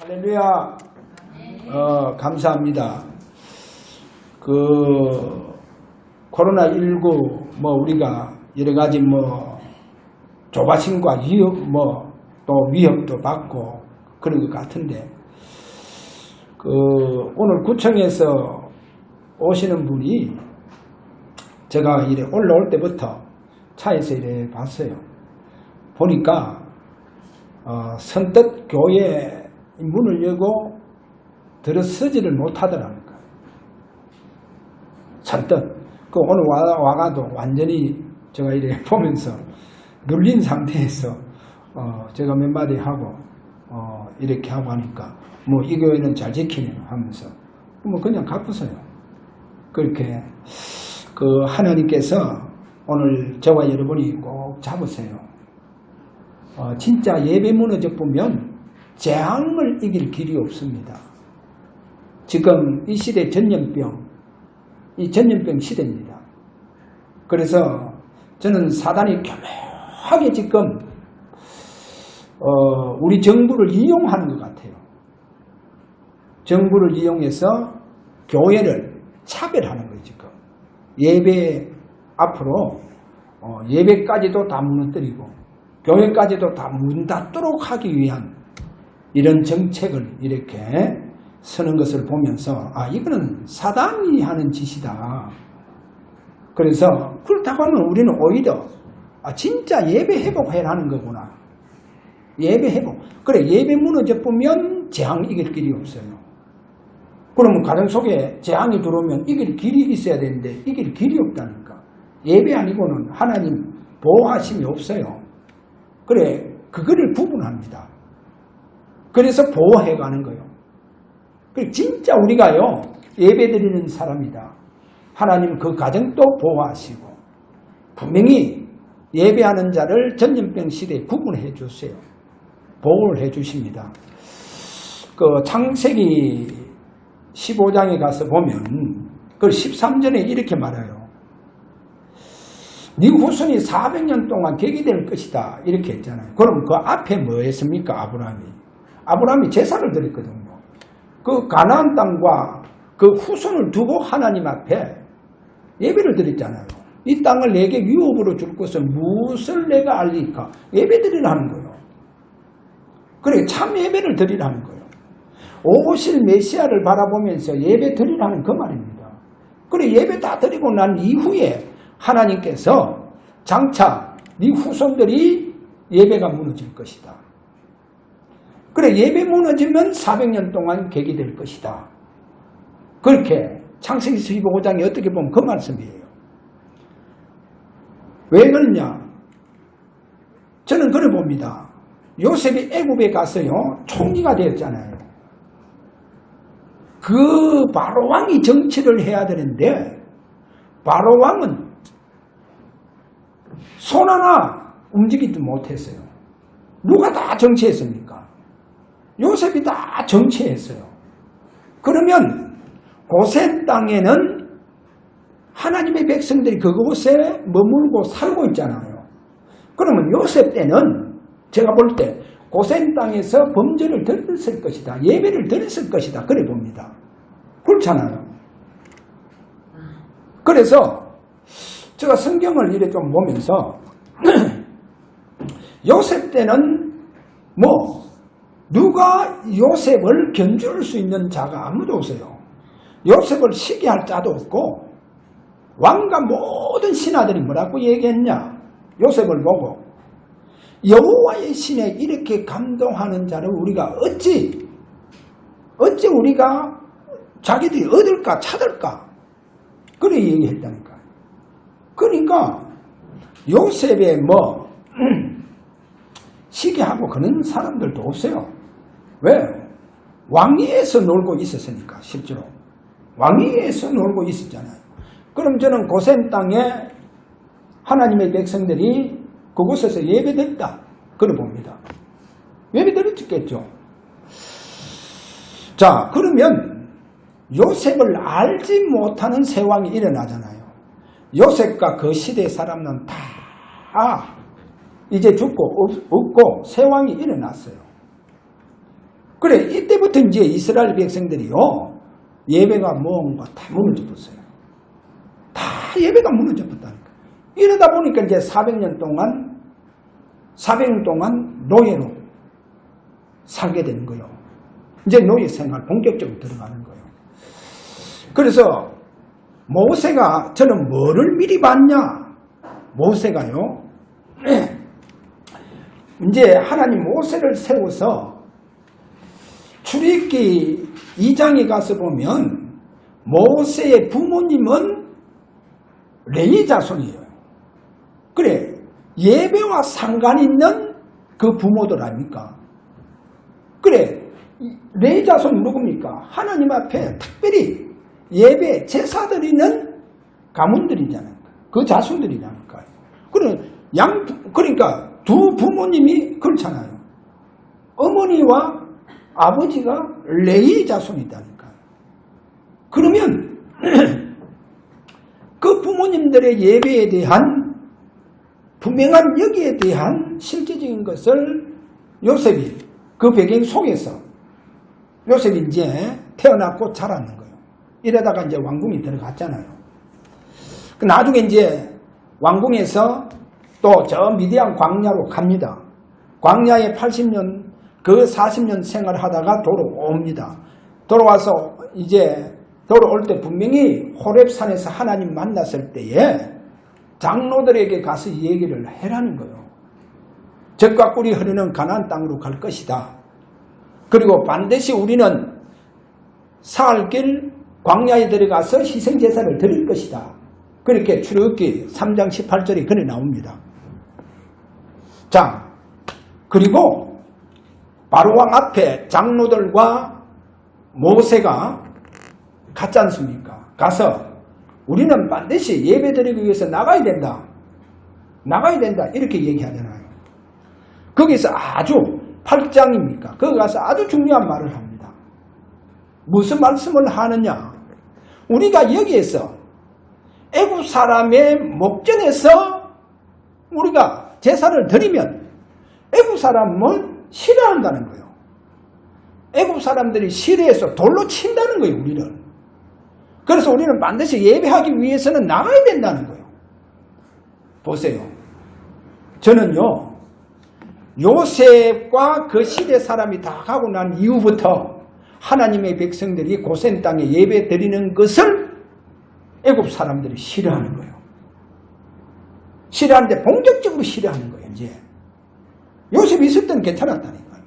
할렐루야. 감사합니다. 코로나19 우리가 여러 가지 조바심과 위협 또 위협도 받고 그런 것 같은데 오늘 구청에서 오시는 분이 제가 이래 올라올 때부터 차에서 이래 봤어요. 보니까 선뜻 교회 문을 열고 들어서지를 못하더라는 거예요. 선뜻. 오늘 와가도 완전히 제가 이래 보면서 눌린 상태에서 제가 몇 마디 하고 이렇게 하고 하니까 이 교회는 잘 지키네 하면서 그냥 갚으세요. 그렇게 하나님께서 오늘 저와 여러분이 꼭 잡으세요. 진짜 예배 무너져 보면 재앙을 이길 길이 없습니다. 지금 이 시대 전염병 시대입니다. 그래서 저는 사단이 교묘하게 지금 우리 정부를 이용하는 것 같아요. 정부를 이용해서 교회를 차별하는 거예요. 지금 예배 앞으로 예배까지도 다 무너뜨리고 교회까지도 다 문 닫도록 하기 위한 이런 정책을 이렇게 서는 것을 보면서 이거는 사단이 하는 짓이다. 그래서 그렇다고 하면 우리는 오히려 진짜 예배 회복해라는 거구나. 예배 회복. 그래, 예배 무너져 보면 재앙 이길 길이 없어요. 그러면 가정 속에 재앙이 들어오면 이길 길이 있어야 되는데 이길 길이 없다니까. 예배 아니고는 하나님 보호하심이 없어요. 그래, 그거를 구분합니다. 그래서 보호해가는 거예요. 진짜 우리가요, 예배드리는 사람이다. 하나님 그 가정도 보호하시고 분명히 예배하는 자를 전염병 시대에 구분해 주세요. 보호를 해 주십니다. 창세기 15장에 가서 보면 13절에 이렇게 말해요. 네 후손이 400년 동안 객이 될 것이다. 이렇게 했잖아요. 그럼 그 앞에 뭐 했습니까? 아브라함이 제사를 드렸거든요. 그 가나안 땅과 그 후손을 두고 하나님 앞에 예배를 드렸잖아요. 이 땅을 내게 유업으로 줄 것은 무엇을 내가 알리까? 예배 드리라는 거예요. 그래, 참 예배를 드리라는 거예요. 오실 메시아를 바라보면서 예배 드리라는 그 말입니다. 그래, 예배 다 드리고 난 이후에 하나님께서 장차 네 후손들이 예배가 무너질 것이다. 그래, 예배 무너지면 400년 동안 객이 될 것이다. 그렇게 창세기 15장이 어떻게 보면 그 말씀이에요. 왜 그러냐? 저는 그래 봅니다. 요셉이 애굽에 가서요, 총리가 되었잖아요. 그 바로왕이 정치를 해야 되는데 바로왕은 손 하나 움직이지 못했어요. 누가 다 정치했습니까? 요셉이 다 정치했어요. 그러면 고센 땅에는 하나님의 백성들이 그곳에 머물고 살고 있잖아요. 그러면 요셉 때는 제가 볼 때 고센 땅에서 범죄를 드렸을 것이다. 예배를 드렸을 것이다. 그래 봅니다. 그렇잖아요. 그래서 제가 성경을 이래 좀 보면서 요셉 때는 누가 요셉을 견줄 수 있는 자가 아무도 없어요. 요셉을 시기할 자도 없고 왕과 모든 신하들이 뭐라고 얘기했냐? 요셉을 보고 여호와의 신에 이렇게 감동하는 자를 우리가 어찌 우리가 자기들이 얻을까 찾을까? 그래 얘기했다니까. 그러니까 요셉의 시기하고 그런 사람들도 없어요. 왜? 왕위에서 놀고 있었으니까. 실제로 왕위에서 놀고 있었잖아요. 그럼 저는 고센 땅에 하나님의 백성들이 그곳에서 예배드렸다. 그래 봅니다. 예배드렸겠죠. 자, 그러면 요셉을 알지 못하는 세왕이 일어나잖아요. 요셉과 그 시대의 사람은 다 이제 죽고 없고 세왕이 일어났어요. 그래, 이때부터 이제 이스라엘 백성들이요, 예배가 뭔가 다 무너져 버렸어요. 다 예배가 무너져 버렸다니까. 이러다 보니까 이제 400년 동안 노예로 살게 되는 거예요. 이제 노예 생활 본격적으로 들어가는 거예요. 그래서 모세가, 저는 뭐를 미리 봤냐? 모세가요, 이제 하나님 모세를 세워서 출애굽기 2장에 가서 보면 모세의 부모님은 레위 자손이에요. 그래, 예배와 상관 있는 그 부모들 아닙니까? 그래, 레위 자손 누굽니까? 하나님 앞에 특별히 예배 제사 드리는 가문들이잖아요. 그 자손들이잖아요. 그러니까 두 부모님이 그렇잖아요. 어머니와 아버지가 레위 자손이다니까. 그러면 그 부모님들의 예배에 대한 분명한 여기에 대한 실제적인 것을 요셉이 그 배경 속에서 요셉이 이제 태어났고 자라는 거예요. 이러다가 이제 왕궁이 들어갔잖아요. 나중에 이제 왕궁에서 또 저 미디안 광야로 갑니다. 광야에 80년, 그 40년 생활하다가 돌아옵니다. 돌아와서 이제 돌아올 때 분명히 호렙산에서 하나님 만났을 때에 장로들에게 가서 이 얘기를 해라는 거예요. 젖과 꿀이 흐르는 가나안 땅으로 갈 것이다. 그리고 반드시 우리는 사흘 길 광야에 들어가서 희생제사를 드릴 것이다. 그렇게 출애굽기 3장 18절에 그래 나옵니다. 자, 그리고 바로왕 앞에 장로들과 모세가 갔지 않습니까? 가서 우리는 반드시 예배드리기 위해서 나가야 된다. 이렇게 얘기하잖아요. 거기서 아주 8장입니까? 거기 가서 아주 중요한 말을 합니다. 무슨 말씀을 하느냐? 우리가 여기에서 애굽 사람의 목전에서 우리가 제사를 드리면 애굽 사람은 싫어한다는 거예요. 애굽 사람들이 싫어해서 돌로 친다는 거예요, 우리를. 그래서 우리는 반드시 예배하기 위해서는 나가야 된다는 거예요. 보세요. 저는요, 요셉과 그 시대 사람이 다 가고 난 이후부터 하나님의 백성들이 고센 땅에 예배 드리는 것을 애굽 사람들이 싫어하는 거예요. 싫어하는데 본격적으로 싫어하는 거예요, 이제. 요셉이 있을 때는 괜찮았다니까요.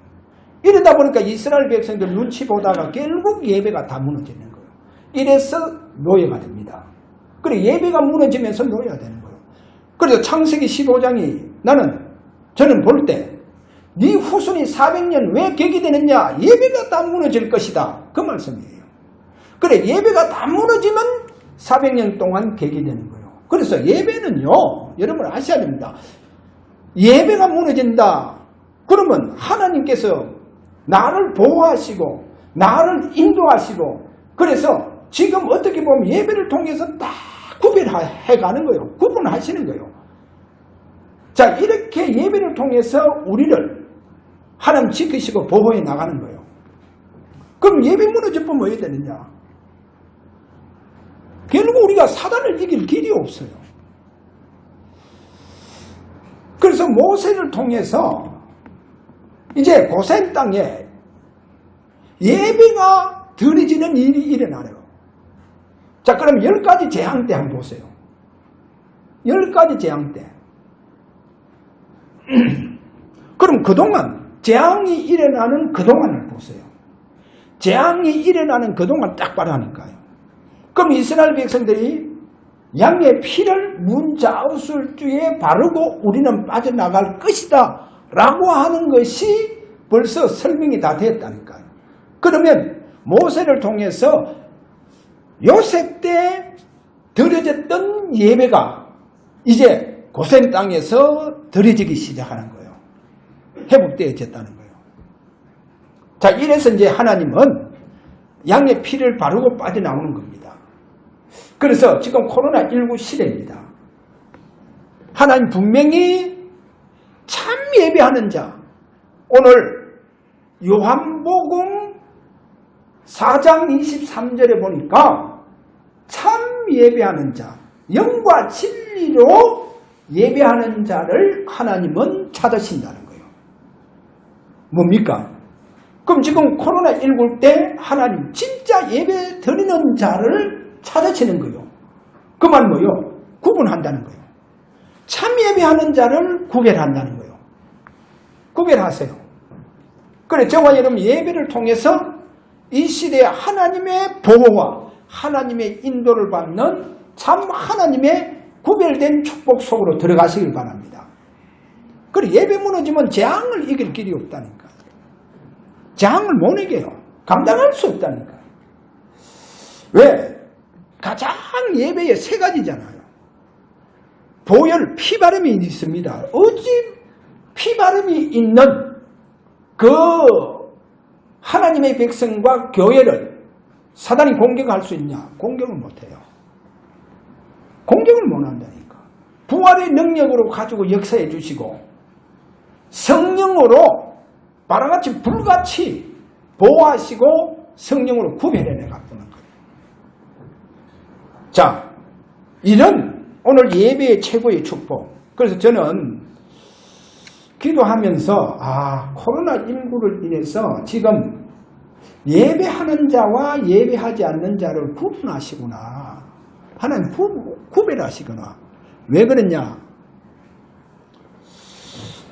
이러다 보니까 이스라엘 백성들 눈치 보다가 결국 예배가 다 무너지는 거예요. 이래서 노예가 됩니다. 그래, 예배가 무너지면서 노예가 되는 거예요. 그래서 창세기 15장이 저는 볼 때 네 후손이 400년 왜 격이 되느냐? 예배가 다 무너질 것이다. 그 말씀이에요. 그래, 예배가 다 무너지면 400년 동안 격이 되는 거예요. 그래서 예배는요, 여러분 아셔야 됩니다. 예배가 무너진다. 그러면 하나님께서 나를 보호하시고 나를 인도하시고, 그래서 지금 어떻게 보면 예배를 통해서 다 구별해 가는 거예요. 구분하시는 거예요. 자, 이렇게 예배를 통해서 우리를 하나님 지키시고 보호해 나가는 거예요. 그럼 예배 무너져보면 뭐 해야 되느냐? 결국 우리가 사단을 이길 길이 없어요. 그래서 모세를 통해서 이제 고센 땅에 예배가 드려지는 일이 일어나요. 자, 그럼 10가지 재앙 때 한번 보세요. 10가지 재앙 때. 그럼 그동안 재앙이 일어나는 그동안을 보세요. 재앙이 일어나는 그동안 딱 바라니까요. 그럼 이스라엘 백성들이 양의 피를 문자우술주에 바르고 우리는 빠져나갈 것이다 라고 하는 것이 벌써 설명이 다 됐다니까요. 그러면 모세를 통해서 요셉 때 드려졌던 예배가 이제 고센 땅에서 드려지기 시작하는 거예요. 회복되어졌다는 거예요. 자, 이래서 이제 하나님은 양의 피를 바르고 빠져나오는 겁니다. 그래서 지금 코로나19 시대입니다. 하나님 분명히 참 예배하는 자, 오늘 요한복음 4장 23절에 보니까 참 예배하는 자, 영과 진리로 예배하는 자를 하나님은 찾으신다는 거예요. 뭡니까? 그럼 지금 코로나19 때 하나님 진짜 예배 드리는 자를 찾으시는 거예요. 그 말 뭐요? 구분한다는 거예요. 참 예배하는 자를 구별한다는 거예요. 구별하세요. 그래, 저와 여러분 예배를 통해서 이 시대에 하나님의 보호와 하나님의 인도를 받는 참 하나님의 구별된 축복 속으로 들어가시길 바랍니다. 그래, 예배 무너지면 재앙을 이길 길이 없다니까. 재앙을 못 이겨요. 감당할 수 없다니까. 왜? 가장 예배의 세 가지잖아요. 보혈, 피바름이 있습니다. 어찌 피바름이 있는 그 하나님의 백성과 교회를 사단이 공격할 수 있냐? 공격을 못해요. 공격을 못한다니까. 부활의 능력으로 가지고 역사해 주시고 성령으로 바람같이 불같이 보호하시고 성령으로 구별해내 갖고는 거예요. 자, 이런 오늘 예배의 최고의 축복. 그래서 저는 기도하면서 코로나19를 인해서 지금 예배하는 자와 예배하지 않는 자를 구분하시구나. 하나님 구별하시구나. 왜 그러냐?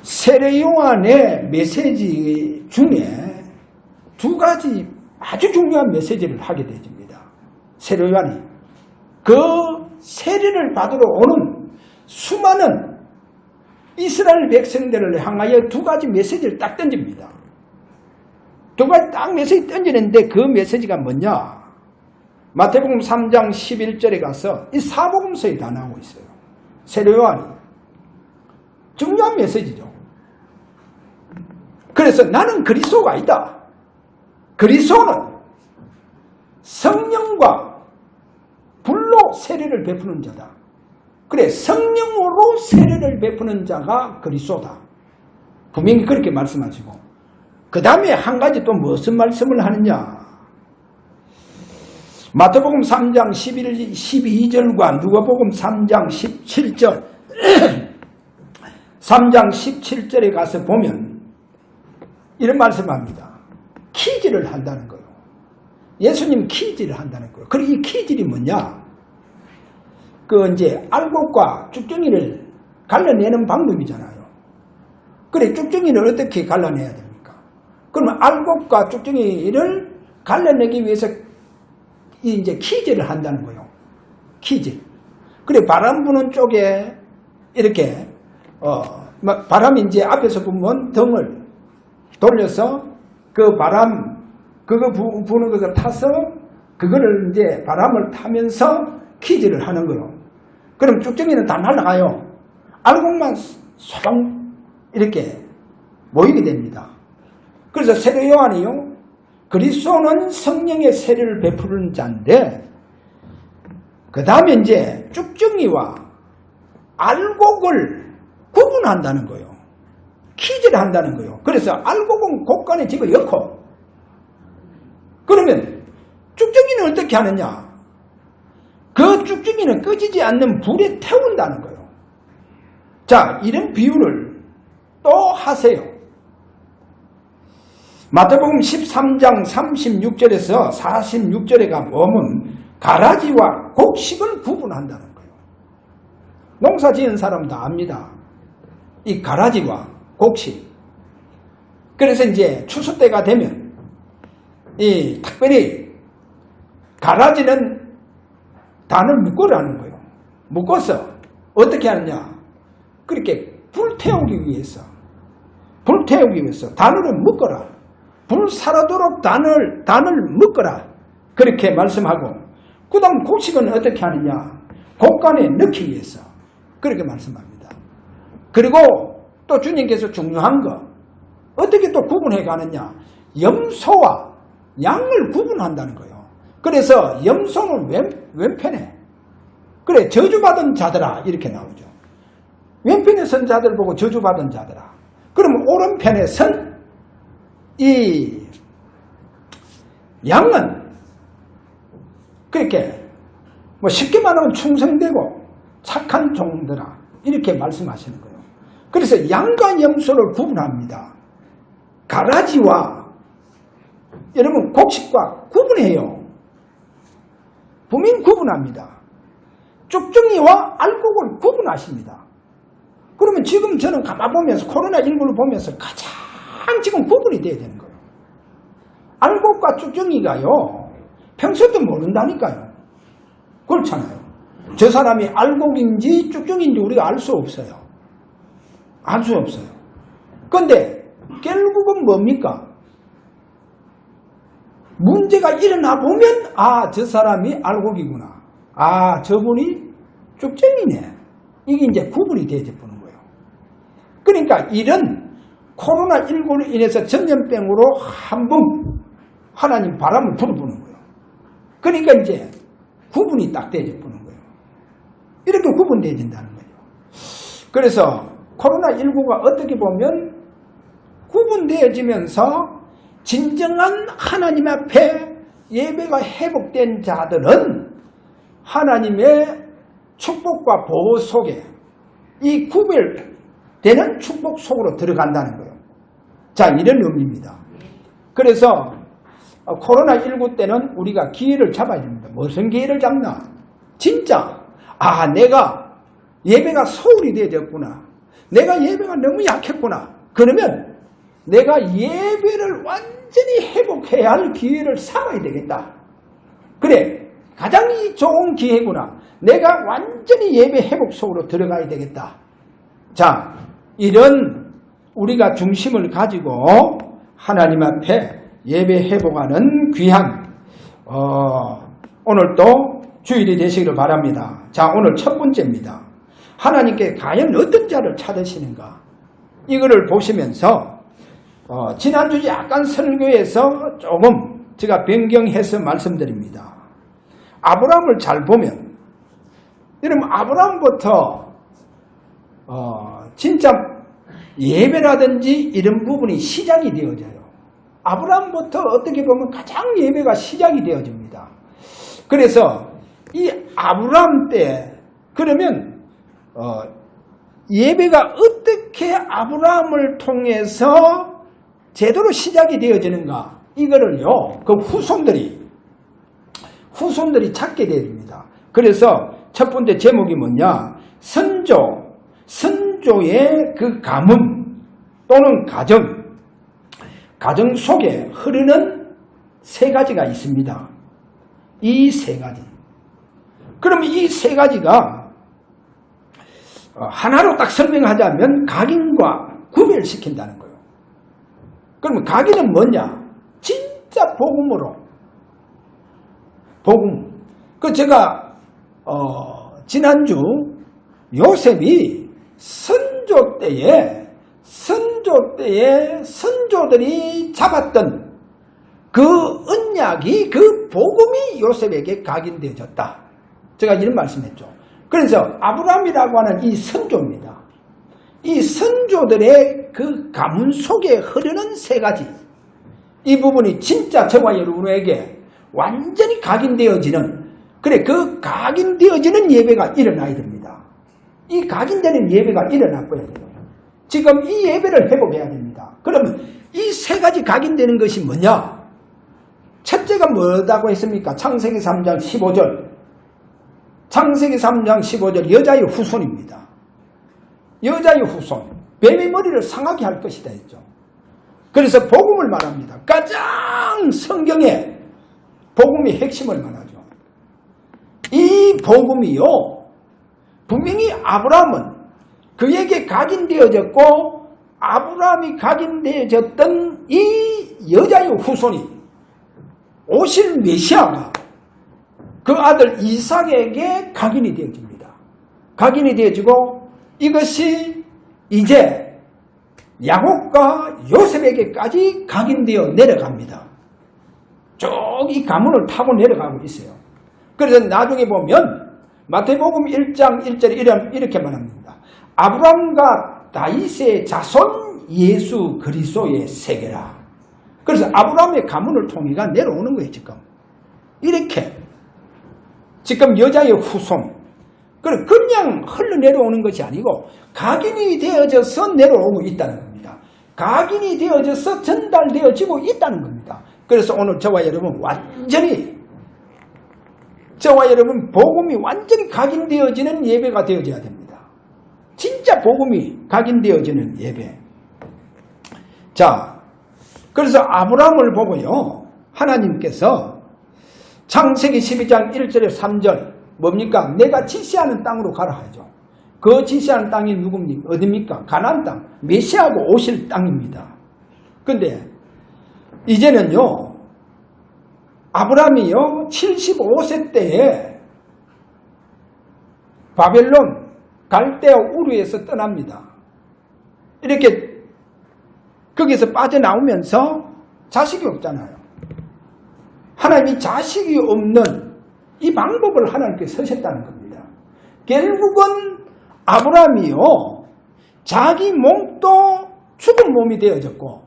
세례 요한의 메시지 중에 두 가지 아주 중요한 메시지를 하게 되집니다. 세례 요한이 그 세례를 받으러 오는 수많은 이스라엘 백성들을 향하여 두 가지 메시지를 딱 던집니다. 두 가지 딱 메시지 던지는데 그 메시지가 뭐냐? 마태복음 3장 11절에 가서 이 사복음서에 다 나오고 있어요. 세례 요한이 중요한 메시지죠. 그래서 나는 그리스도가 아니다. 그리스도는 성령과 불로 세례를 베푸는 자다. 그래, 성령으로 세례를 베푸는 자가 그리스도다. 분명히 그렇게 말씀하시고 그 다음에 한 가지 또 무슨 말씀을 하느냐? 마태복음 3장 12절과 누가복음 3장 17절 3장 17절에 가서 보면 이런 말씀합니다. 키질을 한다는 거예요. 예수님 키질을 한다는 거예요. 그리고 이 키질이 뭐냐? 이제 알곡과 쭉정이를 갈라내는 방법이잖아요. 그래, 쭉정이를 어떻게 갈라내야 됩니까? 그러면 알곡과 쭉정이를 갈라내기 위해서 이제 키질을 한다는 거예요. 키질. 그래, 바람 부는 쪽에 이렇게 바람이 이제 앞에서 부면 등을 돌려서 그 바람 그거 부는 것을 타서 그거를 이제 바람을 타면서 키질을 하는 거예요. 그럼 쭉정이는 다 날아가요. 알곡만 소방 이렇게 모이게 됩니다. 그래서 세례 요한이요, 그리스도는 성령의 세례를 베푸는 자인데 그 다음에 이제 쭉정이와 알곡을 구분한다는 거예요. 키질한다는 거예요. 그래서 알곡은 곡간에 집어넣고 그러면 쭉정이는 어떻게 하느냐? 그 쭉정이는 꺼지지 않는 불에 태운다는 거예요. 자, 이런 비유를 또 하세요. 마태복음 13장 36절에서 46절에 가보면 가라지와 곡식을 구분한다는 거예요. 농사 지은 사람 다 압니다. 이 가라지와 곡식. 그래서 이제 추수 때가 되면 이 특별히 가라지는 단을 묶으라는 거예요. 묶어서 어떻게 하느냐? 그렇게 불태우기 위해서 단을 묶어라. 불 살아도록 단을 묶어라. 그렇게 말씀하고 그 다음 곡식은 어떻게 하느냐? 곡간에 넣기 위해서 그렇게 말씀합니다. 그리고 또 주님께서 중요한 거 어떻게 또 구분해 가느냐? 염소와 양을 구분한다는 거예요. 그래서 염소는 왼편에 그래 저주받은 자들아 이렇게 나오죠. 왼편에 선 자들 보고 저주받은 자들아. 그러면 오른편에 선 이 양은 그렇게 뭐 쉽게 말하면 충성되고 착한 종들아 이렇게 말씀하시는 거예요. 그래서 양과 염소를 구분합니다. 가라지와 여러분 곡식과 구분해요. 분명히 구분합니다. 쭉정이와 알곡을 구분하십니다. 그러면 지금 저는 가만 보면서 코로나19를 보면서 가장 지금 구분이 돼야 되는 거예요. 알곡과 쭉정이가요. 평소에도 모른다니까요. 그렇잖아요. 저 사람이 알곡인지 쭉정인지 우리가 알 수 없어요. 알 수 없어요. 그런데 결국은 뭡니까? 문제가 일어나 보면 저 사람이 알곡이구나. 저분이 쭉정이네. 이게 이제 구분이 되어지는 거예요. 그러니까 이런 코로나19로 인해서 전염병으로 한번 하나님 바람을 불어보는 거예요. 그러니까 이제 구분이 딱 되어지는 거예요. 이렇게 구분되어진다는 거예요. 그래서 코로나19가 어떻게 보면 구분되어지면서 진정한 하나님 앞에 예배가 회복된 자들은 하나님의 축복과 보호 속에 이 구별되는 축복 속으로 들어간다는 거예요. 자, 이런 의미입니다. 그래서 코로나19 때는 우리가 기회를 잡아야 됩니다. 무슨 기회를 잡나? 진짜 내가 예배가 소홀히 되어졌구나. 내가 예배가 너무 약했구나. 그러면 내가 예배를 완전히 회복해야 할 기회를 삼아야 되겠다. 그래, 가장 좋은 기회구나. 내가 완전히 예배 회복 속으로 들어가야 되겠다. 자, 이런 우리가 중심을 가지고 하나님 앞에 예배 회복하는 귀한 오늘도 주일이 되시기를 바랍니다. 자, 오늘 첫 번째입니다. 하나님께 과연 어떤 자를 찾으시는가? 이거를 보시면서 지난주 약간 설교에서 조금 제가 변경해서 말씀드립니다. 아브라함을 잘 보면 여러분 아브라함부터 진짜 예배라든지 이런 부분이 시작이 되어져요. 아브라함부터 어떻게 보면 가장 예배가 시작이 되어집니다. 그래서 이 아브라함 때 그러면 예배가 어떻게 아브라함을 통해서 제대로 시작이 되어지는가 이거를요 그 후손들이 찾게 됩니다. 그래서 첫 번째 제목이 뭐냐? 선조의 그 가문 또는 가정 속에 흐르는 세 가지가 있습니다. 이 세 가지. 그러면 이 세 가지가 하나로 딱 설명하자면 각인과 구별시킨다는 거예요. 그러면 각인은 뭐냐? 진짜 복음으로. 복음. 제가 지난주 요셉이 선조 때에 선조들이 잡았던 그 언약이 그 복음이 요셉에게 각인되어졌다. 제가 이런 말씀했죠. 그래서 아브라함이라고 하는 이 선조입니다. 이 선조들의 그 가문 속에 흐르는 세 가지. 이 부분이 진짜 저와 여러분에게 완전히 각인되어지는 그 각인되어지는 예배가 일어나야 됩니다. 이 각인되는 예배가 일어나야 돼요. 지금 이 예배를 회복해야 됩니다. 그러면 이 세 가지 각인되는 것이 뭐냐? 첫째가 뭐라고 했습니까? 창세기 3장 15절. 창세기 3장 15절 여자의 후손입니다. 여자의 후손. 뱀의 머리를 상하게 할 것이다 했죠. 그래서 복음을 말합니다. 가장 성경에 복음이 핵심을 말하죠. 이 복음이요. 분명히 아브라함은 그에게 각인되어졌고 아브라함이 각인되어졌던 이 여자의 후손이 오실 메시아가 그 아들 이삭에게 각인이 되어집니다. 각인이 되어지고 이것이 이제 야곱과 요셉에게까지 각인되어 내려갑니다. 쭉 이 가문을 타고 내려가고 있어요. 그래서 나중에 보면 마태복음 1장 1절에 이렇게 말합니다. 아브라함과 다윗의 자손 예수 그리스도의 세계라. 그래서 아브라함의 가문을 통해가 내려오는 거예요, 지금. 이렇게. 지금 여자의 후손. 그냥 흘러내려오는 것이 아니고 각인이 되어져서 내려오고 있다는 겁니다. 각인이 되어져서 전달되어지고 있다는 겁니다. 그래서 오늘 저와 여러분 복음이 완전히 각인되어지는 예배가 되어져야 됩니다. 진짜 복음이 각인되어지는 예배. 자, 그래서 아브라함을 보고요, 하나님께서 창세기 12장 1절에 3절 뭡니까? 내가 지시하는 땅으로 가라 하죠. 그 지시하는 땅이 누굽니까? 어디입니까? 가나안 땅, 메시아하고 오실 땅입니다. 근데 이제는요, 아브라함이요 75세 때에 바벨론 갈대아 우르에서 떠납니다. 이렇게 거기서 빠져나오면서 자식이 없잖아요. 하나님이 자식이 없는 이 방법을 하나님께 서셨다는 겁니다. 결국은 아브라함이요, 자기 몸도 죽은 몸이 되어졌고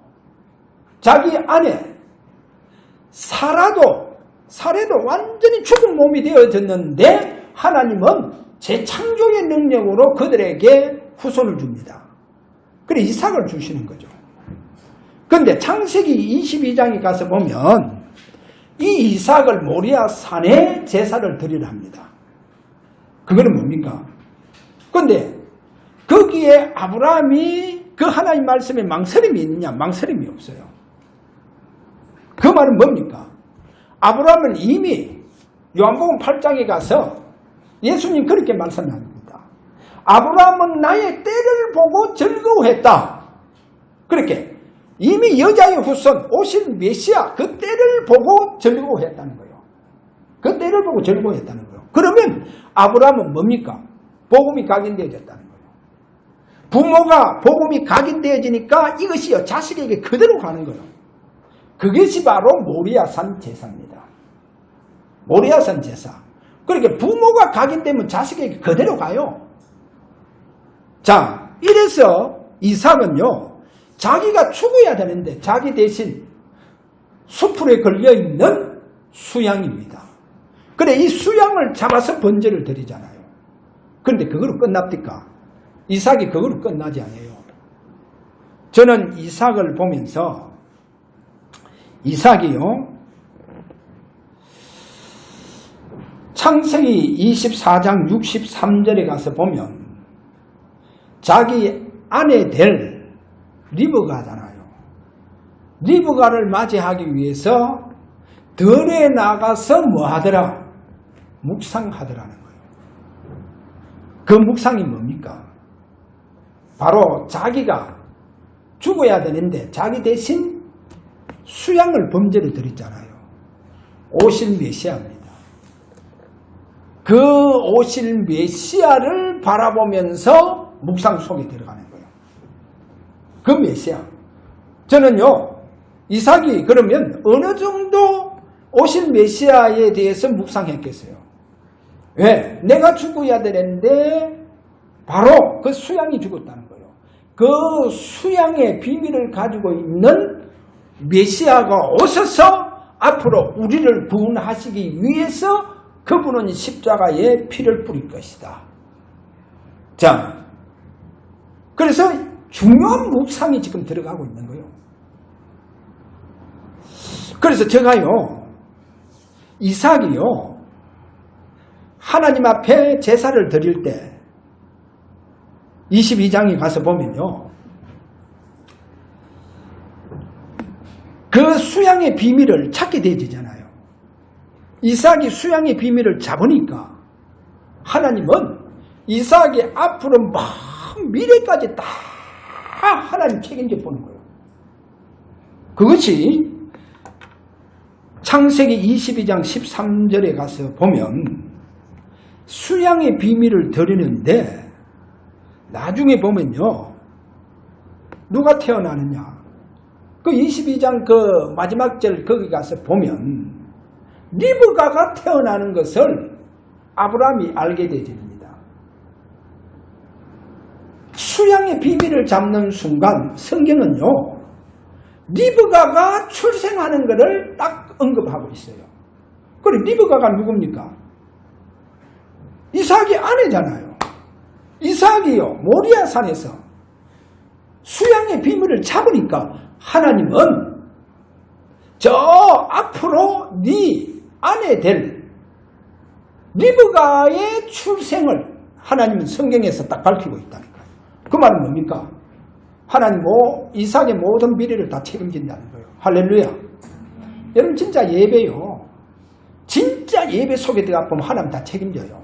자기 아내 사라도 완전히 죽은 몸이 되어졌는데 하나님은 재창조의 능력으로 그들에게 후손을 줍니다. 그래 이삭을 주시는 거죠. 그런데 창세기 22장에 가서 보면 이 이삭을 모리아 산에 제사를 드리려 합니다. 그거는 뭡니까? 그런데 거기에 아브라함이 그 하나님 말씀에 망설임이 있느냐? 망설임이 없어요. 그 말은 뭡니까? 아브라함은 이미 요한복음 8장에 가서 예수님 그렇게 말씀합니다. 아브라함은 나의 때를 보고 즐거워했다. 그렇게 이미 여자의 후손 오실 메시아 그 때를 보고 즐거워했다는 거예요. 그 때를 보고 즐거워했다는 거예요. 그러면 아브라함은 뭡니까? 복음이 각인되어졌다는 거예요. 부모가 복음이 각인되어지니까 이것이 자식에게 그대로 가는 거예요. 그것이 바로 모리아산 제사입니다. 모리아산 제사. 그러니까 부모가 각인되면 자식에게 그대로 가요. 자, 이래서 이삭은요, 자기가 죽어야 되는데 자기 대신 수풀에 걸려있는 수양입니다. 그래 이 수양을 잡아서 번제를 드리잖아요. 그런데 그거로 끝납니까? 이삭이 그거로 끝나지 않아요. 저는 이삭을 보면서 이삭이요, 창세기 24장 63절에 가서 보면 자기 아내 될 리브가잖아요. 리브가를 맞이하기 위해서 들에 나가서 뭐 하더라? 묵상하더라는 거예요. 그 묵상이 뭡니까? 바로 자기가 죽어야 되는데 자기 대신 수양을 범죄를 드렸잖아요. 오실 메시아입니다. 그 오실 메시아를 바라보면서 묵상 속에 들어가는 거예요. 그 메시아. 저는요, 이삭이 그러면 어느 정도 오실 메시아에 대해서 묵상했겠어요. 왜? 내가 죽어야 되는데 바로 그 수양이 죽었다는 거예요. 그 수양의 비밀을 가지고 있는 메시아가 오셔서 앞으로 우리를 구원하시기 위해서 그분은 십자가에 피를 뿌릴 것이다. 자, 그래서 중요한 묵상이 지금 들어가고 있는 거예요. 그래서 제가요, 이삭이요, 하나님 앞에 제사를 드릴 때 22장에 가서 보면요, 그 수양의 비밀을 찾게 되잖아요. 이삭이 수양의 비밀을 잡으니까 하나님은 이삭이 앞으로 막 미래까지 다 하나님 책임져 보는 거예요. 그것이 창세기 22장 13절에 가서 보면 수양의 비밀을 드리는데 나중에 보면요, 누가 태어나느냐, 그 22장 그 마지막 절 거기 가서 보면 리브가가 태어나는 것을 아브라함이 알게 되집니다. 수양의 비밀을 잡는 순간 성경은요, 리브가가 출생하는 것을 딱 언급하고 있어요. 그래, 리브가가 누굽니까? 이삭의 아내잖아요. 이삭이요, 모리아산에서 수양의 비밀을 잡으니까 하나님은 저 앞으로 네 아내 될 리브가의 출생을 하나님은 성경에서 딱 밝히고 있다니까요. 그 말은 뭡니까? 하나님 이삭의 모든 미래를 다 책임진다는 거예요. 할렐루야. 여러분 진짜 예배요. 진짜 예배 속에 들어가 보면 하나님 다 책임져요.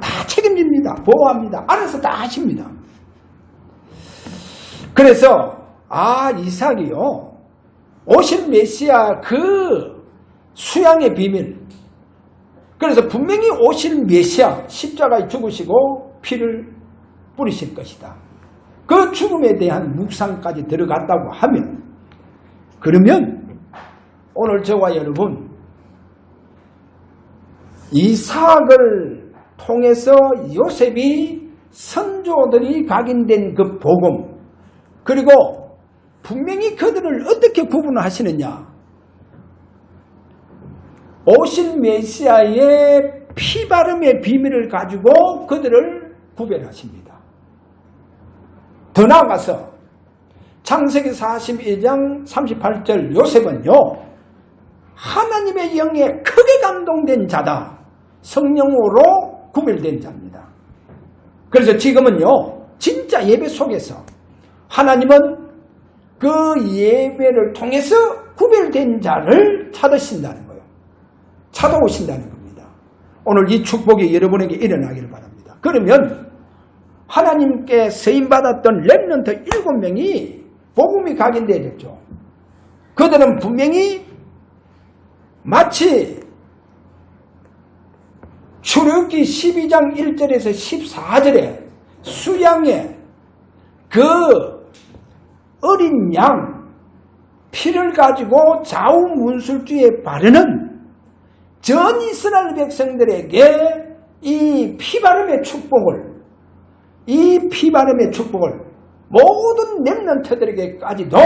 다 책임집니다. 보호합니다. 알아서 다 하십니다. 그래서 이삭이요, 오실 메시아 그 수양의 비밀, 그래서 분명히 오실 메시아 십자가에 죽으시고 피를 뿌리실 것이다. 그 죽음에 대한 묵상까지 들어갔다고 하면, 그러면 오늘 저와 여러분 이삭을 통해서 요셉이 선조들이 각인된 그 복음, 그리고 분명히 그들을 어떻게 구분하시느냐, 오실 메시아의 피바름의 비밀을 가지고 그들을 구별하십니다. 더 나아가서 창세기 42장 38절 요셉은요, 하나님의 영에 크게 감동된 자다, 성령으로 구별된 자입니다. 그래서 지금은요, 진짜 예배 속에서 하나님은 그 예배를 통해서 구별된 자를 찾으신다는 거예요. 찾아오신다는 겁니다. 오늘 이 축복이 여러분에게 일어나기를 바랍니다. 그러면 하나님께 쓰임받았던 렘넌트 7명이 복음이 각인되어졌죠. 그들은 분명히 마치 출애굽기 12장 1절에서 14절에 수양의 그 어린 양 피를 가지고 좌우 문술주에 바르는 전 이스라엘 백성들에게 이 피바름의 축복을, 모든 렘넌트들에게까지도,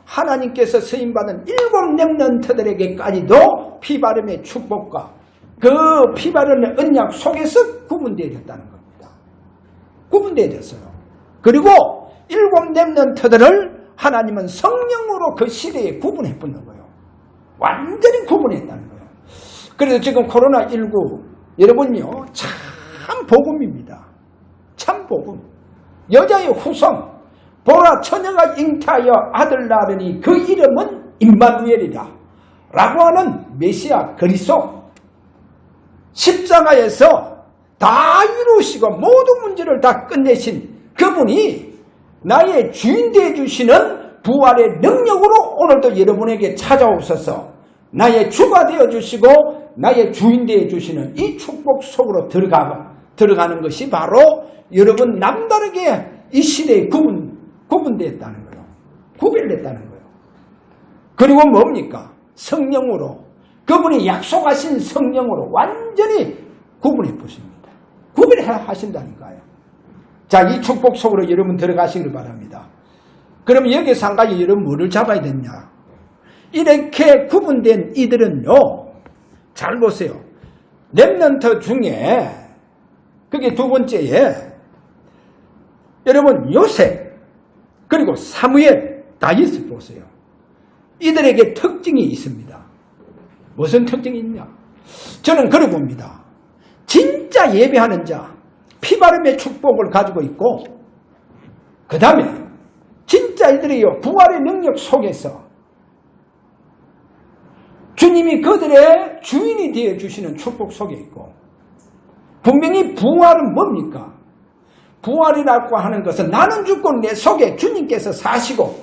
하나님께서 쓰임받은 7 렘넌트들에게까지도 피바름의 축복과 그 피바름의 언약 속에서 구분되어졌다는 겁니다. 구분되어졌어요. 그리고 7 렘넌트들을 하나님은 성령으로 그 시대에 구분해 붙는 거예요. 완전히 구분했다는 거예요. 그래서 지금 코로나19 여러분요, 참 복음입니다. 참 복음. 여자의 후손 보라, 처녀가 잉태하여 아들 낳으니 그 이름은 임마누엘이라 라고 하는 메시아 그리스도, 십자가에서 다 이루시고 모든 문제를 다 끝내신 그분이 나의 주인 되어 주시는 부활의 능력으로 오늘도 여러분에게 찾아오셔서 나의 주가 되어 주시고 나의 주인 되어 주시는 이 축복 속으로 들어가는 것이 바로 여러분 남다르게 이 시대에 구분되었다는 거예요. 구별됐다는 거예요. 그리고 뭡니까? 성령으로, 그분이 약속하신 성령으로 완전히 구분해 보십니다. 구별하신다니까요. 자, 이 축복 속으로 여러분 들어가시길 바랍니다. 그럼 여기서 한 가지 여러분 뭐를 잡아야 되냐? 이렇게 구분된 이들은요, 잘 보세요. 렘넌트 중에 그게 두 번째에 여러분 요셉 그리고 사무엘, 다윗을 보세요. 이들에게 특징이 있습니다. 무슨 특징이 있냐? 저는 그러고 봅니다. 진짜 예배하는 자, 피바름의 축복을 가지고 있고, 그 다음에 진짜 이들이요, 부활의 능력 속에서 주님이 그들의 주인이 되어주시는 축복 속에 있고, 분명히 부활은 뭡니까? 부활이라고 하는 것은 나는 죽고 내 속에 주님께서 사시고,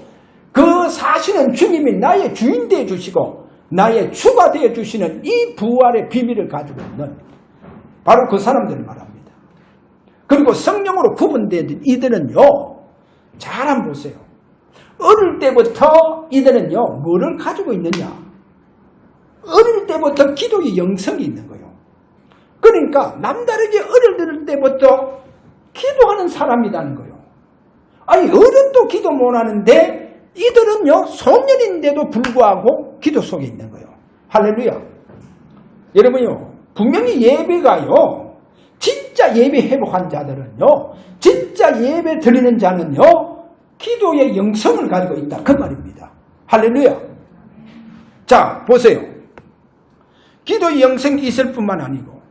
그 사시는 주님이 나의 주인 되어주시고 나의 주가 되어주시는 이 부활의 비밀을 가지고 있는 바로 그 사람들을 말합니다. 그리고 성령으로 구분된 이들은요, 잘 한번 보세요. 어릴 때부터 이들은요, 뭐를 가지고 있느냐? 어릴 때부터 기도의 영성이 있는 거예요. 그러니까 남다르게 어릴 때부터 기도하는 사람이라는 거예요. 아니, 어른도 기도 못하는데 이들은요, 소년인데도 불구하고 기도 속에 있는 거예요. 할렐루야. 여러분요, 분명히 예배가요, 진짜 예배 회복한 자들은요, 진짜 예배 드리는 자는요, 기도의 영성을 가지고 있다. 그 말입니다. 할렐루야. 자, 보세요. 기도의 영성이 있을 뿐만 아니고,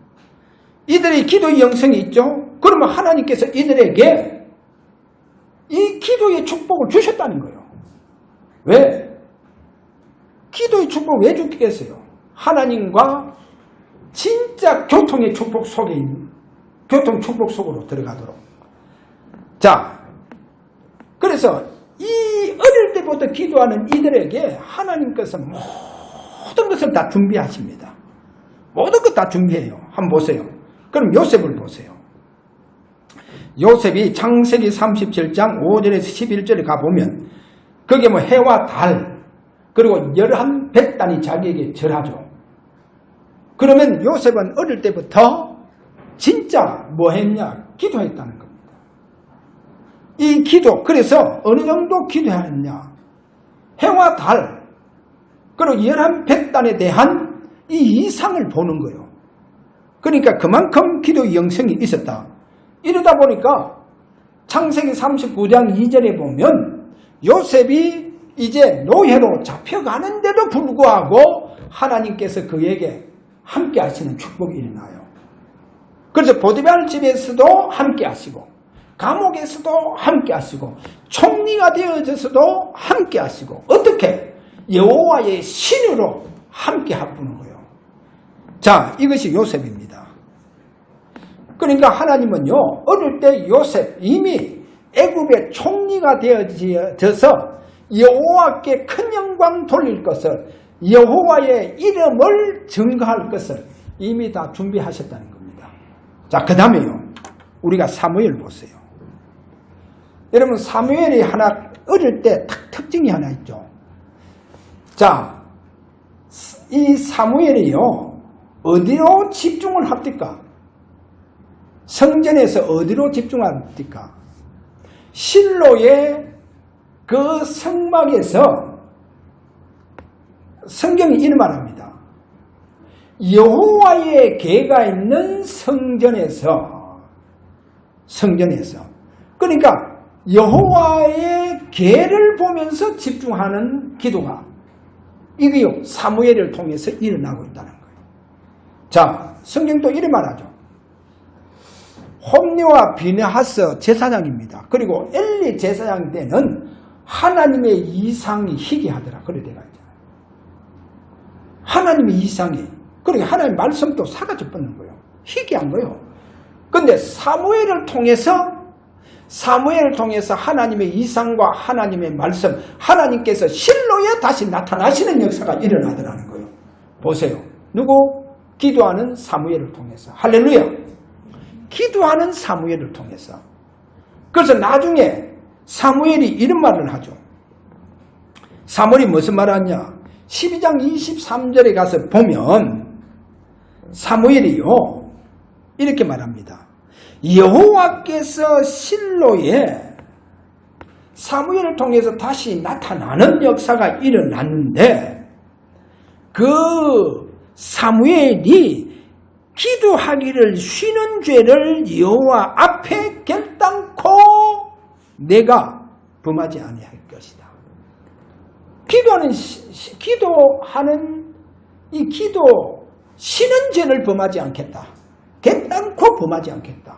이들의 기도의 영성이 있죠? 그러면 하나님께서 이들에게 이 기도의 축복을 주셨다는 거예요. 왜? 기도의 축복을 왜 주겠어요? 하나님과 진짜 교통의 축복 속에 있는, 교통 축복 속으로 들어가도록. 자, 그래서 이 어릴 때부터 기도하는 이들에게 하나님께서 모든 것을 다 준비하십니다. 모든 것 다 준비해요. 한번 보세요. 그럼 요셉을 보세요. 요셉이 창세기 37장 5절에서 11절에 가보면 거기에 뭐 해와 달 그리고 11백단이 자기에게 절하죠. 그러면 요셉은 어릴 때부터 진짜 뭐 했냐? 기도했다는 겁니다. 이 기도, 그래서 어느 정도 기도했냐? 해와 달 그리고 11백단에 대한 이 이상을 보는 거예요. 그러니까 그만큼 기도의 영성이 있었다. 이러다 보니까 창세기 39장 2절에 보면 요셉이 이제 노예로 잡혀가는데도 불구하고 하나님께서 그에게 함께 하시는 축복이 일어나요. 그래서 보디발 집에서도 함께 하시고 감옥에서도 함께 하시고 총리가 되어져서도 함께 하시고 어떻게? 여호와의 신으로 함께 하시는 거예요. 자, 이것이 요셉입니다. 그러니까 하나님은요, 어릴 때 요셉 이미 애굽의 총리가 되어져서 여호와께 큰 영광 돌릴 것을, 여호와의 이름을 증거할 것을 이미 다 준비하셨다는 겁니다. 자, 그 다음에요, 우리가 사무엘 보세요. 여러분, 사무엘이 하나 어릴 때 특징이 하나 있죠. 자, 이 사무엘이요, 어디로 집중을 합니까? 성전에서 어디로 집중합니까? 실로의 그 성막에서 성경이 이런 말합니다. 여호와의 궤가 있는 성전에서 그러니까 여호와의 궤를 보면서 집중하는 기도가 이게요 사무엘을 통해서 일어나고 있다는 거예요. 자, 성경도 이런 말하죠. 홈리와 비느하스 제사장입니다. 그리고 엘리 제사장 때는 하나님의 이상이 희귀하더라. 그래 내가 있잖아요. 하나님의 이상이, 그리고 하나님의 말씀도 사가지 뻗는 거예요. 희귀한 거예요. 근데 사무엘을 통해서 하나님의 이상과 하나님의 말씀, 하나님께서 실로에 다시 나타나시는 역사가 일어나더라는 거예요. 보세요. 누구? 기도하는 사무엘을 통해서. 할렐루야. 기도하는 사무엘을 통해서. 그래서 나중에 사무엘이 이런 말을 하죠. 사무엘이 무슨 말을 하냐? 12장 23절에 가서 보면 사무엘이요 이렇게 말합니다. 여호와께서 실로에 사무엘을 통해서 다시 나타나는 역사가 일어났는데 그 사무엘이 기도하기를 쉬는 죄를 여호와 앞에 결단코 내가 범하지 아니할 것이다. 기도하는 이 기도 쉬는 죄를 범하지 않겠다. 결단코 범하지 않겠다.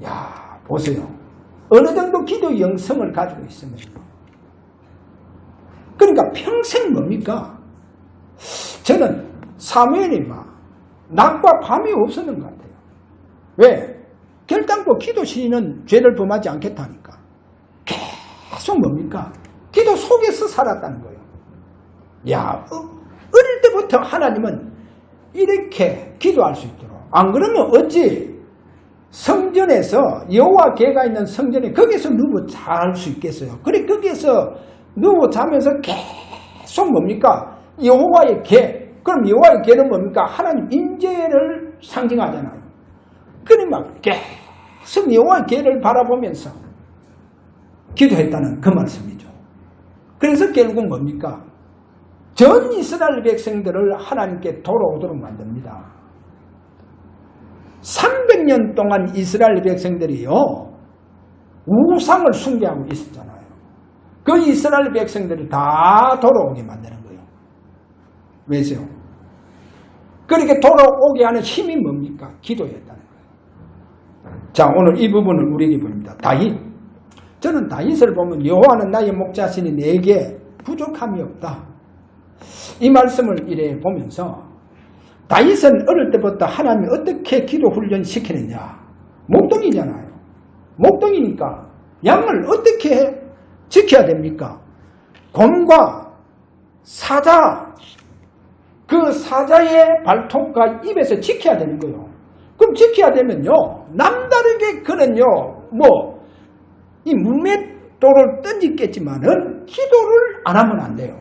야, 보세요. 어느 정도 기도 영성을 가지고 있으면 그러니까 평생 뭡니까? 저는 사무엘이 낮과 밤이 없었는 것 같아요. 왜? 결단코 기도 쉬는 죄를 범하지 않겠다니까. 계속 뭡니까? 기도 속에서 살았다는 거예요. 야, 어릴 때부터 하나님은 이렇게 기도할 수 있도록. 안 그러면 어찌 성전에서 여호와 궤가 있는 성전에 거기서 누워 잘 수 있겠어요? 그래 거기에서 누워 자면서 계속 뭡니까? 여호와의 궤. 그럼 여호와의 궤는 뭡니까? 하나님 임재를 상징하잖아요. 그래 막 계속 여호와의 궤를 바라보면서 기도했다는 그 말씀이죠. 그래서 결국 뭡니까? 전 이스라엘 백성들을 하나님께 돌아오도록 만듭니다. 300년 동안 이스라엘 백성들이요, 우상을 숭배하고 있었잖아요. 그 이스라엘 백성들을 다 돌아오게 만드는 거예요. 왜죠? 그렇게 돌아오게 하는 힘이 뭡니까? 기도였다는 거예요. 자, 오늘 이 부분을 우리에게 보입니다. 다윗. 저는 다윗을 보면 여호와는 나의 목자시니 내게 부족함이 없다. 이 말씀을 이래 보면서 다윗은 어릴 때부터 하나님이 어떻게 기도 훈련시키느냐. 목동이잖아요. 목동이니까 양을 어떻게 지켜야 됩니까? 곰과 사자, 그 사자의 발톱과 입에서 지켜야 되는 거예요. 그럼 지켜야 되면요, 남다르게 그는요, 이 무맷돌을 던지겠지만은 기도를 안 하면 안 돼요.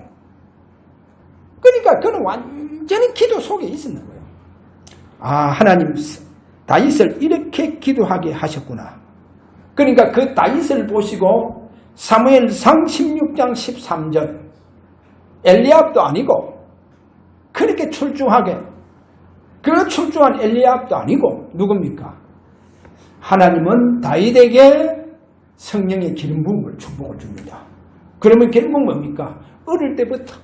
그러니까 그는 완전히 기도 속에 있었는 거예요. 아, 하나님 다윗을 이렇게 기도하게 하셨구나. 그러니까 그 다윗을 보시고 사무엘상 16장 13절 엘리압도 아니고 그렇게 출중하게 그 출중한 엘리압도 아니고 누굽니까? 하나님은 다윗에게 성령의 기름 부음을 축복을 줍니다. 그러면 결국 뭡니까? 어릴 때부터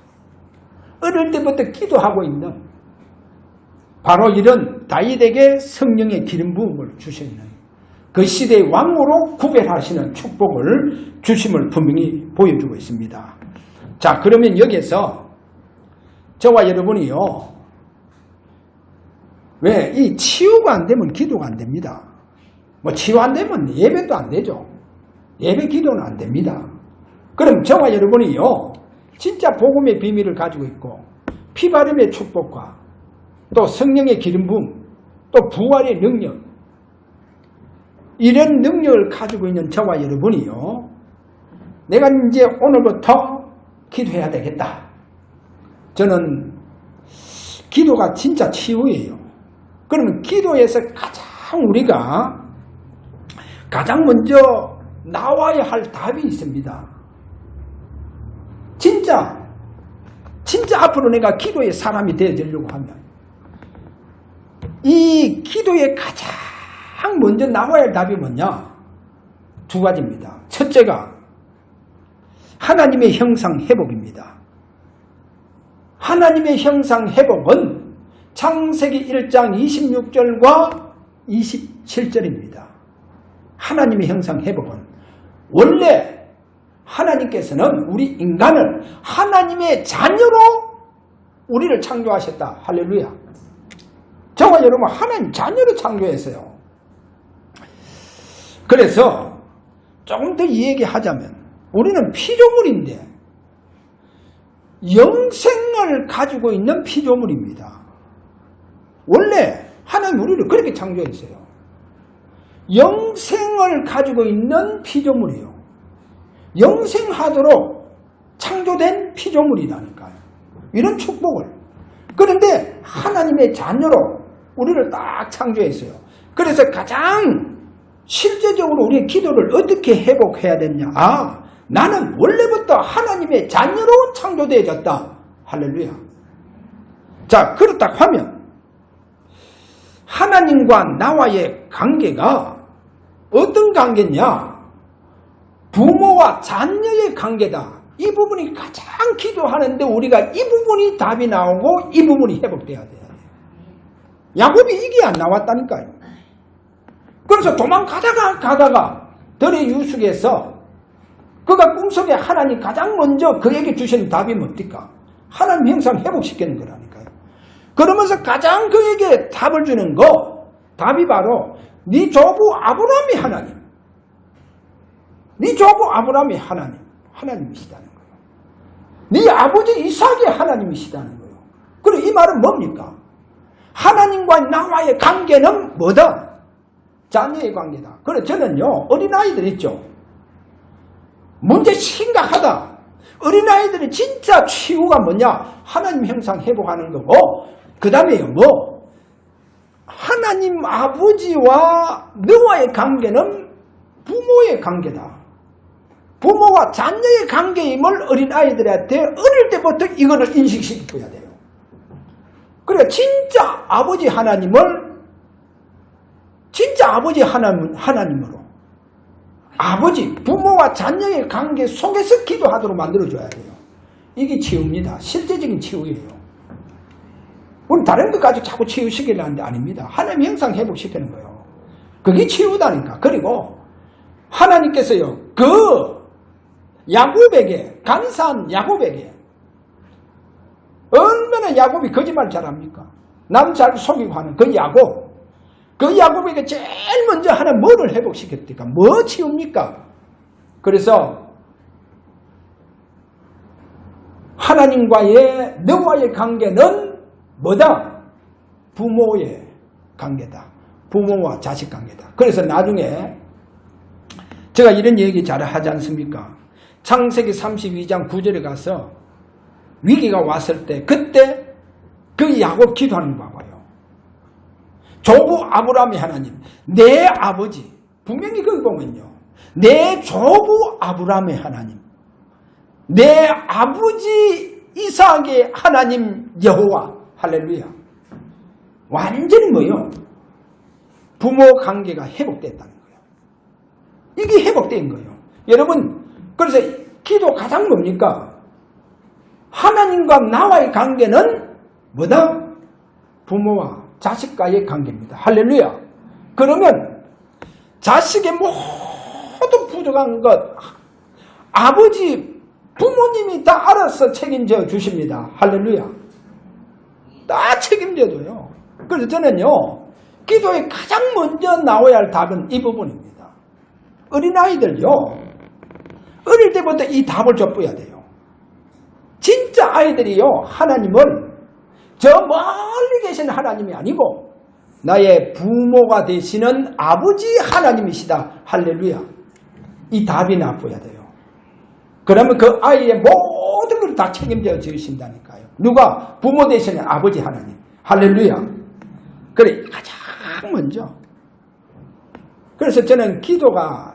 기도하고 있는 바로 이런 다윗에게 성령의 기름 부음을 주시는 그 시대의 왕으로 구별하시는 축복을 주심을 분명히 보여주고 있습니다. 자, 그러면 여기에서 저와 여러분이요, 왜 이 치유가 안 되면 기도가 안 됩니다. 치유 안 되면 예배도 안 되죠. 예배 기도는 안 됩니다. 그럼 저와 여러분이요, 진짜 복음의 비밀을 가지고 있고 피바름의 축복과 또 성령의 기름 부음, 또 부활의 능력, 이런 능력을 가지고 있는 저와 여러분이요, 내가 이제 오늘부터 기도해야 되겠다. 저는 기도가 진짜 치유예요. 그러면 기도에서 우리가 가장 먼저 나와야 할 답이 있습니다. 진짜 앞으로 내가 기도의 사람이 되어지려고 하면 이 기도에 가장 먼저 나와야 할 답이 뭐냐? 두 가지입니다. 첫째가 하나님의 형상 회복입니다. 하나님의 형상 회복은 창세기 1장 26절과 27절입니다. 하나님의 형상 회복은 원래 하나님께서는 우리 인간을 하나님의 자녀로 우리를 창조하셨다. 할렐루야. 저와 여러분 하나님 자녀로 창조했어요. 그래서 조금 더 이 얘기하자면 우리는 피조물인데 영생을 가지고 있는 피조물입니다. 원래 하나님 우리를 그렇게 창조했어요. 영생을 가지고 있는 피조물이에요. 영생하도록 창조된 피조물이라니까요. 이런 축복을. 그런데 하나님의 자녀로 우리를 딱 창조했어요. 그래서 가장 실제적으로 우리의 기도를 어떻게 회복해야 되냐? 나는 원래부터 하나님의 자녀로 창조되어졌다. 할렐루야. 자, 그렇다 하면 하나님과 나와의 관계가 어떤 관계냐? 부모와 자녀의 관계다. 이 부분이 가장 기도하는데 우리가 이 부분이 답이 나오고 이 부분이 회복돼야 돼요. 야곱이 이게 안 나왔다니까요. 그래서 도망가다가 들의 유숙에서 그가 꿈속에 하나님 가장 먼저 그에게 주시는 답이 뭡니까? 하나님 형상 회복시키는 거라니까요. 그러면서 가장 그에게 답을 주는 답이 바로 네 조부 아브라함이 하나님. 네 조부 아브라함이 하나님이시다는 거예요. 네 아버지 이삭이 하나님이시다는 거예요. 그리고 이 말은 뭡니까? 하나님과 나와의 관계는 뭐다? 자녀의 관계다. 그래서 저는요, 어린아이들 있죠? 문제 심각하다. 어린아이들이 진짜 치유가 뭐냐? 하나님 형상 회복하는 거고, 그 다음에요, 하나님 아버지와 너와의 관계는 부모의 관계다. 부모와 자녀의 관계임을 어린아이들한테 어릴 때부터 이거를 인식시켜야 돼요. 그러니까 진짜 아버지 하나님을 진짜 아버지 하나님으로 아버지, 부모와 자녀의 관계 속에서 기도하도록 만들어줘야 돼요. 이게 치유입니다. 실제적인 치유예요. 우리는 다른 것 가지고 자꾸 치유시키려는 게 아닙니다. 하나님 형상 회복시키는 거예요. 그게 치유다니까. 그리고 하나님께서요, 그 야곱에게, 간사한 야곱에게 얼마나 야곱이 거짓말 잘합니까? 남 잘 속이고 하는 그 야곱. 그 야곱에게 제일 먼저 하나 뭐를 회복시켰습니까? 뭐 치웁니까? 그래서 하나님과의 너와의 관계는 뭐다? 부모의 관계다. 부모와 자식 관계다. 그래서 나중에 제가 이런 얘기 잘 하지 않습니까? 창세기 32장 9절에 가서 위기가 왔을 때 그때 그 야곱 기도하는 거 봐봐요. 조부 아브라함의 하나님, 내 아버지, 분명히 거기 보면요, 내 조부 아브라함의 하나님, 내 아버지 이삭의 하나님 여호와, 할렐루야. 완전히 뭐요? 부모 관계가 회복됐다는 거예요. 이게 회복된 거예요. 여러분, 그래서 기도 가장 뭡니까? 하나님과 나와의 관계는 뭐다? 부모와 자식과의 관계입니다. 할렐루야. 그러면 자식의 모든 부족한 것 아버지 부모님이 다 알아서 책임져 주십니다. 할렐루야. 다 책임져줘요. 그래서 저는요, 기도에 가장 먼저 나와야 할 답은 이 부분입니다. 어린아이들요, 어릴 때부터 이 답을 엿보야 돼요. 진짜 아이들이요, 하나님을 저 멀리 계신 하나님이 아니고 나의 부모가 되시는 아버지 하나님이시다. 할렐루야. 이 답이 나와야 돼요. 그러면 그 아이의 모든 걸 다 책임져 주신다니까요. 누가? 부모 되시는 아버지 하나님. 할렐루야. 그래, 가장 먼저. 그래서 저는 기도가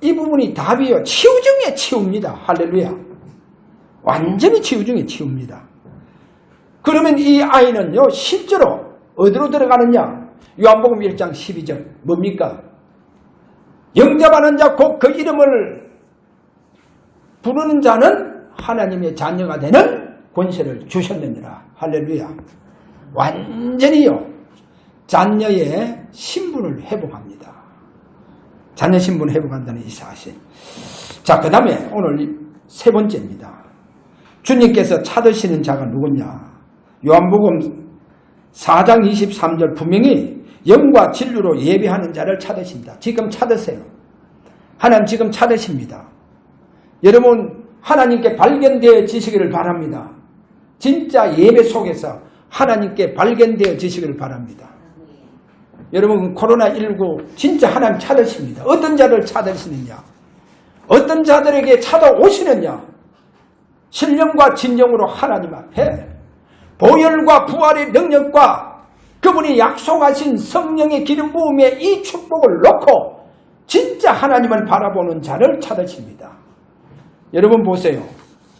이 부분이 답이요, 치유 중에 치유입니다. 할렐루야. 완전히 치유 중에 치유입니다. 그러면 이 아이는요, 실제로 어디로 들어가느냐? 요한복음 1장 12절 뭡니까? 영접하는 자 곧 그 이름을 부르는 자는 하나님의 자녀가 되는 권세를 주셨느니라. 할렐루야. 완전히요, 자녀의 신분을 회복합니다. 자녀 신분을 회복한다는 이 사실. 자, 그 다음에 오늘 세 번째입니다. 주님께서 찾으시는 자가 누구냐? 요한복음 4장 23절 분명히 영과 진리로 예배하는 자를 찾으신다. 지금 찾으세요. 하나님 지금 찾으십니다. 여러분, 하나님께 발견되어지시기를 바랍니다. 진짜 예배 속에서 하나님께 발견되어지시기를 바랍니다. 여러분, 코로나19 진짜 하나님 찾으십니다. 어떤 자를 찾으시느냐? 어떤 자들에게 찾아오시느냐? 신령과 진정으로 하나님 앞에 보혈과 부활의 능력과 그분이 약속하신 성령의 기름 부음에 이 축복을 놓고 진짜 하나님을 바라보는 자를 찾으십니다. 여러분 보세요.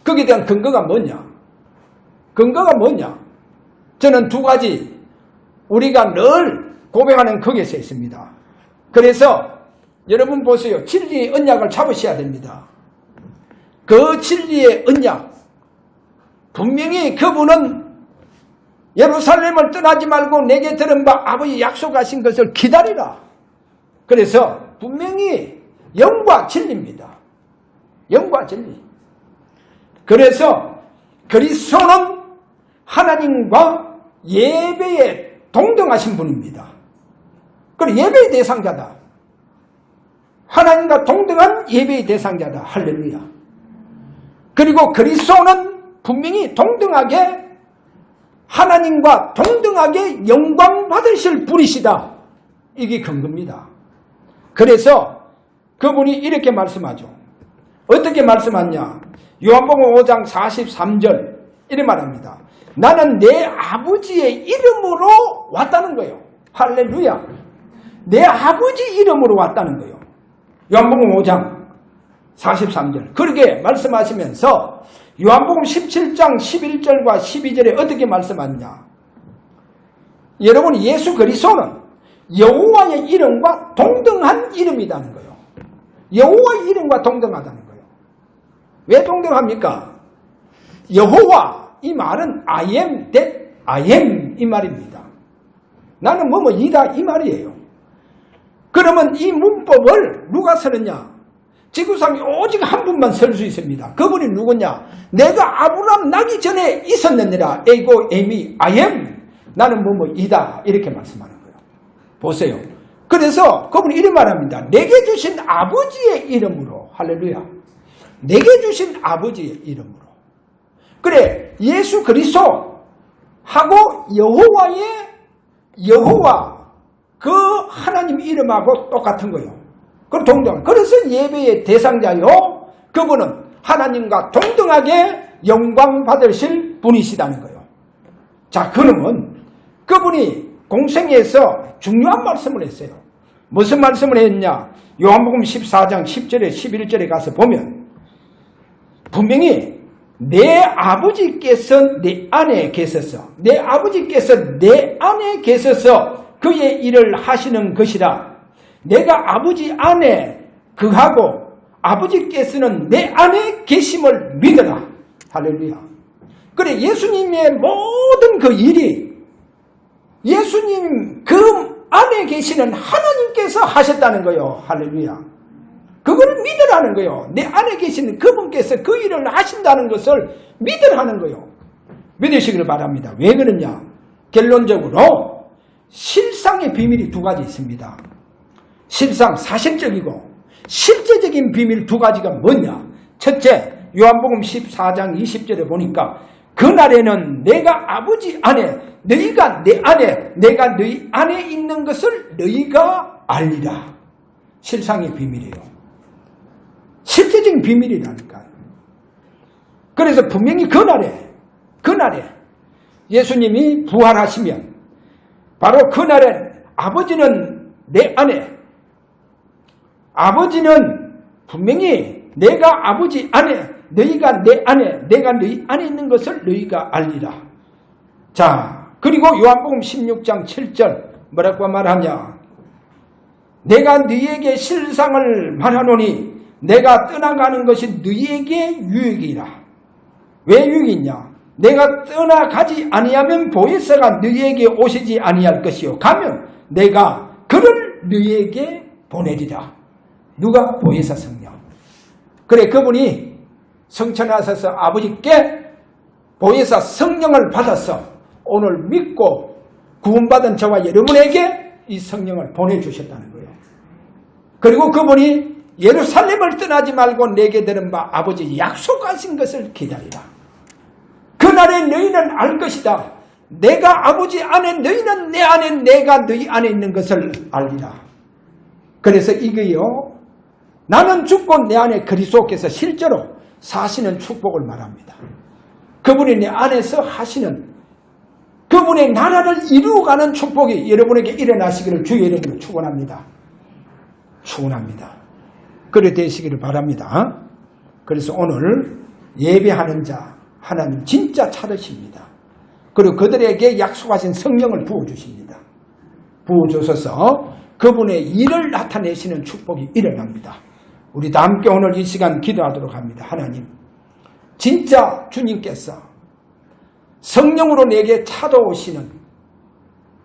거기에 대한 근거가 뭐냐? 근거가 뭐냐? 저는 두 가지 우리가 늘 고백하는 거기에서 있습니다. 그래서 여러분 보세요. 진리의 언약을 잡으셔야 됩니다. 그 진리의 언약, 분명히 그분은 예루살렘을 떠나지 말고 내게 들은 바 아버지 약속하신 것을 기다리라. 그래서 분명히 영과 진리입니다. 영과 진리. 그래서 그리스도는 하나님과 예배에 동등하신 분입니다. 그리고 예배의 대상자다. 하나님과 동등한 예배의 대상자다. 할렐루야. 그리고 그리스도는 분명히 동등하게 하나님과 동등하게 영광 받으실 분이시다. 이게 근거입니다. 그래서 그분이 이렇게 말씀하죠. 어떻게 말씀하냐? 요한복음 5장 43절 이렇게 말합니다. 나는 내 아버지의 이름으로 왔다는 거예요. 할렐루야. 내 아버지 이름으로 왔다는 거예요. 요한복음 5장 43절. 그렇게 말씀하시면서 요한복음 17장 11절과 12절에 어떻게 말씀하느냐. 여러분, 예수 그리스도는 여호와의 이름과 동등한 이름이라는 거예요. 여호와의 이름과 동등하다는 거예요. 왜 동등합니까? 여호와, 이 말은 I am that I am 이 말입니다. 나는 뭐뭐이다 이 말이에요. 그러면 이 문법을 누가 쓰느냐? 지구상에 오직 한 분만 쓸 수 있습니다. 그분이 누구냐? 내가 아브라함 나기 전에 있었느니라. 에고 에미 I am. 나는 뭐뭐이다. 이렇게 말씀하는 거예요. 보세요. 그래서 그분이 이런 말합니다. 내게 주신 아버지의 이름으로. 할렐루야. 내게 주신 아버지의 이름으로. 그래, 예수 그리스도 하고 여호와 그 하나님 이름하고 똑같은 거예요. 그 동등. 그래서 예배의 대상자요. 그분은 하나님과 동등하게 영광 받으실 분이시다는 거예요. 자, 그러면 그분이 공생에서 중요한 말씀을 했어요. 무슨 말씀을 했냐? 요한복음 14장 10절에 11절에 가서 보면 분명히 내 아버지께서 내 안에 계셔서 내 아버지께서 내 안에 계셔서 그의 일을 하시는 것이라. 내가 아버지 안에 그하고 아버지께서는 내 안에 계심을 믿어라. 할렐루야. 그래, 예수님의 모든 그 일이 예수님 그 안에 계시는 하나님께서 하셨다는 거예요. 할렐루야. 그걸 믿으라는 거예요. 내 안에 계시는 그분께서 그 일을 하신다는 것을 믿으라는 거예요. 믿으시기를 바랍니다. 왜 그러냐? 결론적으로 실상의 비밀이 두 가지 있습니다. 실상, 사실적이고 실제적인 비밀 두 가지가 뭐냐? 첫째, 요한복음 14장 20절에 보니까 그날에는 내가 아버지 안에, 너희가 내 안에, 내가 너희 안에 있는 것을 너희가 알리라. 실상의 비밀이에요. 실제적인 비밀이라니까요. 그래서 분명히 그날에 예수님이 부활하시면 바로 그날에 아버지는 내 안에, 아버지는 분명히 내가 아버지 안에, 너희가 내 안에, 내가 너희 안에 있는 것을 너희가 알리라. 자, 그리고 요한복음 16장 7절 뭐라고 말하냐? 내가 너희에게 실상을 말하노니 내가 떠나가는 것이 너희에게 유익이라. 왜 유익이냐? 내가 떠나가지 아니하면 보혜사가 너희에게 오시지 아니할 것이요. 가면 내가 그를 너희에게 보내리라. 누가? 보혜사 성령. 그래, 그분이 성천에 하셔서 아버지께 보혜사 성령을 받아서 오늘 믿고 구원받은 저와 여러분에게 이 성령을 보내주셨다는 거예요. 그리고 그분이 예루살렘을 떠나지 말고 내게 들은 바 아버지 약속하신 것을 기다리라. 그날에 너희는 알 것이다. 내가 아버지 안에, 너희는 내 안에, 내가 너희 안에 있는 것을 알리라. 그래서 이게요, 나는 죽고 내 안에 그리스도께서 실제로 사시는 축복을 말합니다. 그분이 내 안에서 하시는 그분의 나라를 이루어가는 축복이 여러분에게 일어나시기를 주의 이름으로 축원합니다. 축원합니다. 그래 되시기를 바랍니다. 그래서 오늘 예배하는 자 하나님 진짜 찾으십니다. 그리고 그들에게 약속하신 성령을 부어주십니다. 부어주셔서 그분의 일을 나타내시는 축복이 일어납니다. 우리 다 함께 오늘 이 시간 기도하도록 합니다. 하나님, 진짜 주님께서 성령으로 내게 찾아오시는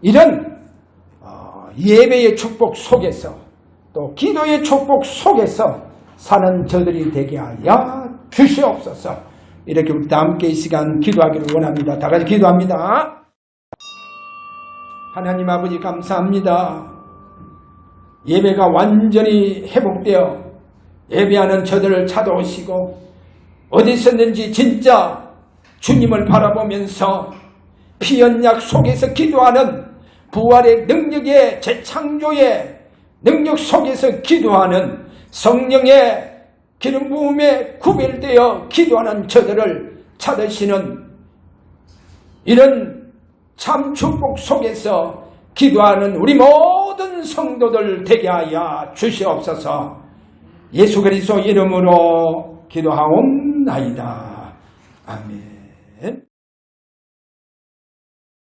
이런 예배의 축복 속에서 또 기도의 축복 속에서 사는 저들이 되게 하여 주시옵소서. 이렇게 우리 다 함께 이 시간 기도하기를 원합니다. 다 같이 기도합니다. 하나님 아버지 감사합니다. 예배가 완전히 회복되어 예배하는 저들을 찾아오시고 어디 있었는지 진짜 주님을 바라보면서 피언약 속에서 기도하는 부활의 능력의 재창조의 능력 속에서 기도하는 성령의 기름 부음에 구별되어 기도하는 저들을 찾으시는 이런 참 축복 속에서 기도하는 우리 모든 성도들 되게 하여 주시옵소서. 예수 그리스도 이름으로 기도하옵나이다. 아멘.